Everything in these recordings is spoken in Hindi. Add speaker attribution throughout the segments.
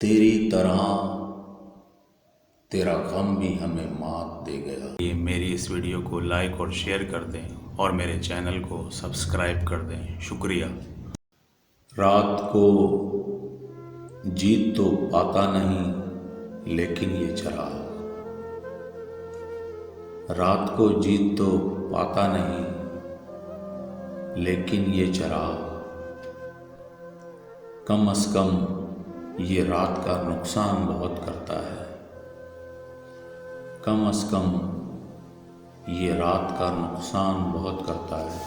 Speaker 1: तेरी तरह तेरा गम भी हमें मात दे गया।
Speaker 2: ये मेरी इस वीडियो को लाइक और शेयर कर दें और मेरे चैनल को सब्सक्राइब कर दें। शुक्रिया।
Speaker 1: रात को जीत तो पाता नहीं लेकिन ये चराग, रात को जीत तो पाता नहीं लेकिन ये चराग, कम से कम ये रात का नुकसान बहुत करता है। कम से कम ये रात का नुकसान बहुत करता है।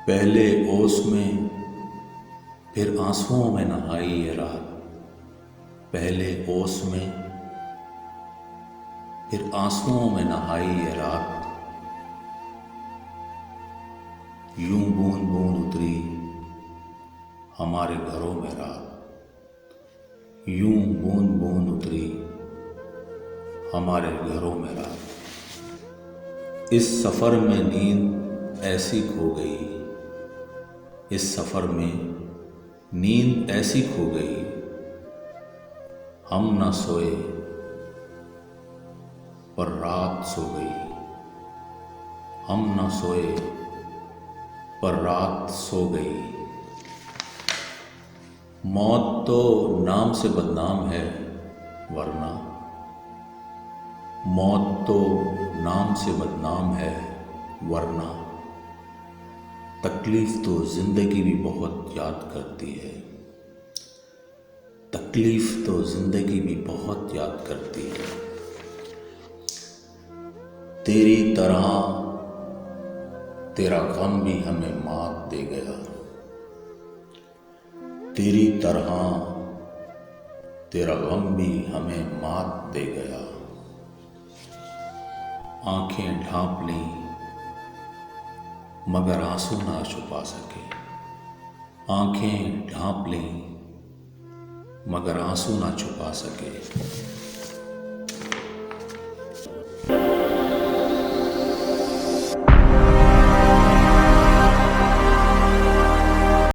Speaker 1: पहले ओस में फिर आंसुओं में नहाई ये रात, पहले ओस में फिर आंसुओं में नहाई ये रात। यूं बूंद बूंद उतरी हमारे घरों में रात, यूं बूंद बूंद उतरी हमारे घरों में रात। इस सफ़र में नींद ऐसी खो गई, इस सफ़र में नींद ऐसी खो गई, हम न सोए पर रात सो गई, हम न सोए पर रात सो गई। मौत तो नाम से बदनाम है वरना, मौत तो नाम से बदनाम है वरना, तकलीफ तो जिंदगी भी बहुत याद करती है, तकलीफ तो जिंदगी भी बहुत याद करती है। तेरी तरह तेरा गम भी हमें मात दे गया, तेरी तरह तेरा गम भी हमें मात दे गया। आंखें ढांप ली मगर आंसू ना छुपा सके, आंखें ढांप ली मगर आंसू ना छुपा सके।